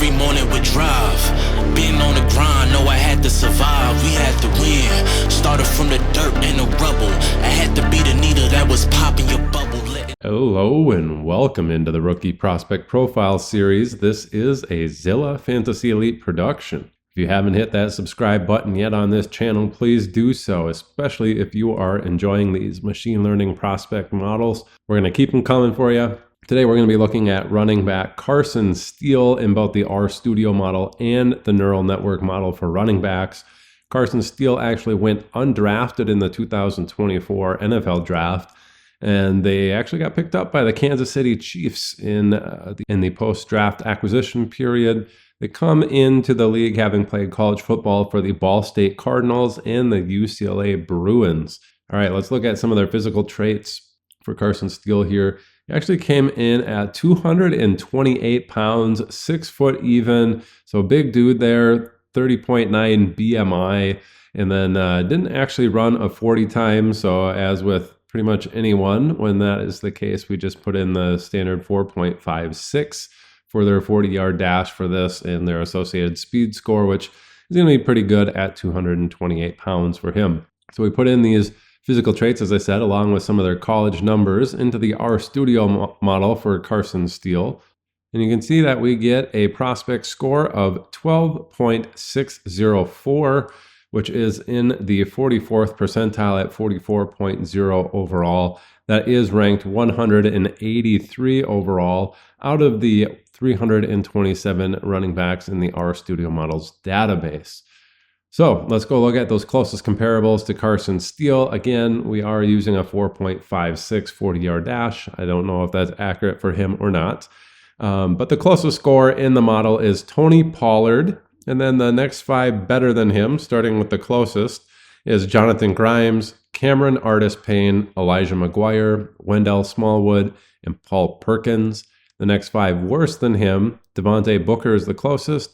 every morning with drive. Being on the grind, know I had to survive. We had to win. Started from the dirt and the rubble. I had to be the needle that was popping your bubble. Hello and welcome into the Rookie Prospect Profile Series. This is a Zilla Fantasy Elite production. If you haven't hit that subscribe button yet on this channel, please do so, especially if you are enjoying these machine learning prospect models. We're going to keep them coming for you. Today we're going to be looking at running back Carson Steele in both the RStudio model and the neural network model for running backs. Carson Steele actually went undrafted in the 2024 NFL draft, and they actually got picked up by the Kansas City Chiefs in the post-draft acquisition period. They come into the league having played college football for the Ball State Cardinals and the UCLA Bruins. All right, let's look at some of their physical traits for Carson Steele here. He actually came in at 228 pounds, 6 foot even, so a big dude there, 30.9 BMI, and then didn't actually run a 40 time, so as with pretty much anyone, when that is the case, we just put in the standard 4.56 for their 40-yard dash for this and their associated speed score, which is going to be pretty good at 228 pounds for him. So we put in these physical traits, as I said, along with some of their college numbers into the RStudio model for Carson Steele. And you can see that we get a prospect score of 12.604, which is in the 44th percentile at 44.0 overall. That is ranked 183 overall out of the 327 running backs in the RStudio model's database. So let's go look at those closest comparables to Carson Steele. Again, we are using a 4.56 40-yard dash. I don't know if that's accurate for him or not. But the closest score in the model is Tony Pollard. And then the next 5 better than him, starting with the closest, is Jonathan Grimes, Cameron Artis-Payne, Elijah McGuire, Wendell Smallwood, and Paul Perkins. The next 5 worse than him, Devontae Booker is the closest.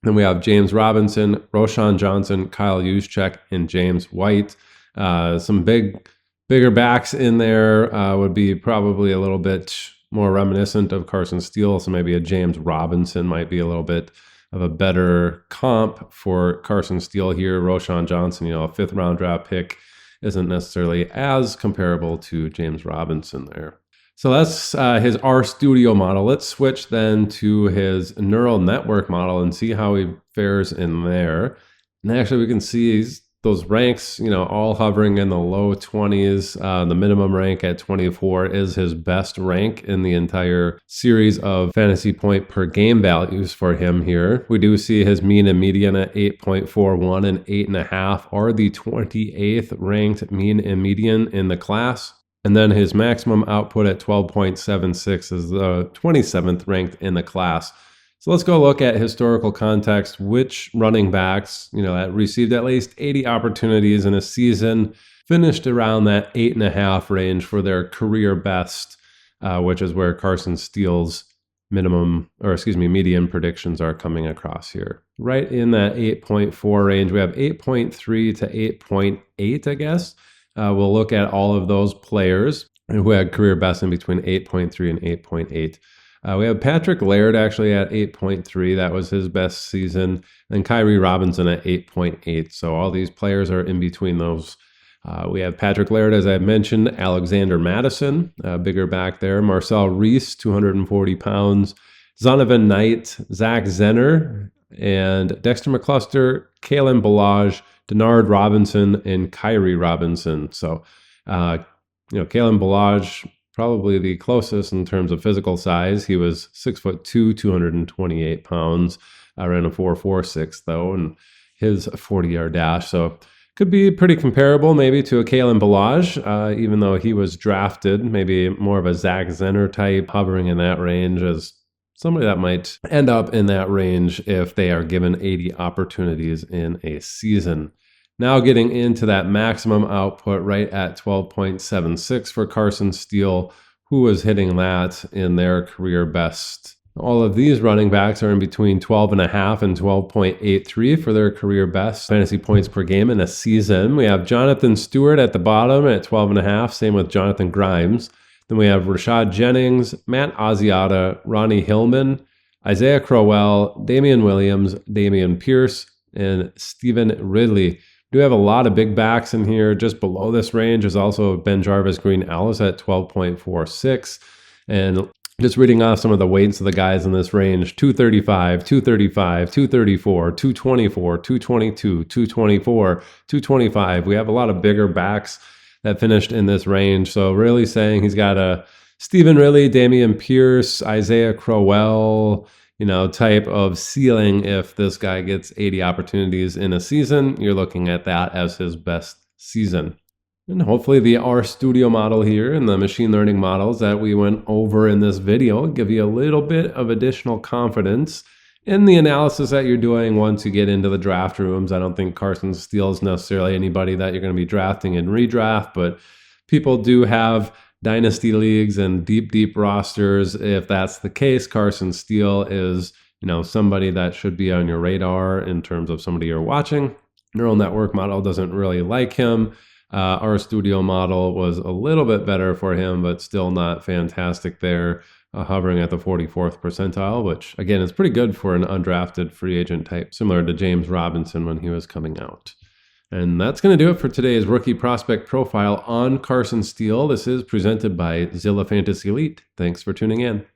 Then we have James Robinson, Roshan Johnson, Kyle Juszczyk, and James White. Some bigger backs in there would be probably a little bit more reminiscent of Carson Steele. So maybe a James Robinson might be a little bit of a better comp for Carson Steele here. Roshan Johnson, a 5th round draft pick, isn't necessarily as comparable to James Robinson there. So that's his RStudio model. Let's switch then to his neural network model and see how he fares in there. And actually we can see those ranks, all hovering in the low 20s. The minimum rank at 24 is his best rank in the entire series of fantasy point per game values for him here. We do see his mean and median at 8.41 and 8.5 are the 28th ranked mean and median in the class. And then his maximum output at 12.76 is the 27th ranked in the class. So let's go look at historical context, which running backs, that received at least 80 opportunities in a season, finished around that 8.5 range for their career best, which is where Carson Steele's median predictions are coming across here. Right in that 8.4 range, we have 8.3 to 8.8, I guess. We'll look at all of those players who had career best in between 8.3 and 8.8. We have Patrick Laird actually at 8.3. That was his best season. And Kyrie Robinson at 8.8. So all these players are in between those. We have Patrick Laird, as I mentioned, Alexander Madison, bigger back there. Marcel Reese, 240 pounds. Zonovan Knight, Zach Zenner, and Dexter McCluster, Kalen Ballage, Denard Robinson, and Kyrie Robinson. So, Kalen Ballage, probably the closest in terms of physical size. He was 6'2", 228 pounds. Ran a 4.46 though, and his 40-yard dash. So could be pretty comparable maybe to a Kalen Ballage, even though he was drafted, maybe more of a Zach Zenner type, hovering in that range as somebody that might end up in that range if they are given 80 opportunities in a season. Now getting into that maximum output right at 12.76 for Carson Steele, who was hitting that in their career best. All of these running backs are in between 12.5 and 12.83 for their career best fantasy points per game in a season. We have Jonathan Stewart at the bottom at 12.5, same with Jonathan Grimes. Then we have Rashad Jennings, Matt Asiata, Ronnie Hillman, Isaiah Crowell, Damian Williams, Damian Pierce, and Stephen Ridley. We do have a lot of big backs in here. Just below this range is also Ben Jarvis Green Ellis at 12.46. And just reading off some of the weights of the guys in this range: 235, 235, 234, 224, 222, 224, 225. We have a lot of bigger backs that finished in this range. So really saying he's got a Stephen Ridley, Damian Pierce, Isaiah Crowell, type of ceiling. If this guy gets 80 opportunities in a season, you're looking at that as his best season. And hopefully the RStudio model here and the machine learning models that we went over in this video give you a little bit of additional confidence in the analysis that you're doing once you get into the draft rooms. I don't think Carson Steele is necessarily anybody that you're going to be drafting in redraft, but people do have dynasty leagues and deep rosters. If that's the case, Carson Steele is, somebody that should be on your radar in terms of somebody you're watching. Neural network model doesn't really like him. RStudio model was a little bit better for him, but still not fantastic there, hovering at the 44th percentile, which again is pretty good for an undrafted free agent type, similar to James Robinson when he was coming out. And that's going to do it for today's rookie prospect profile on Carson Steele. This is presented by Zilla Fantasy Elite. Thanks for tuning in.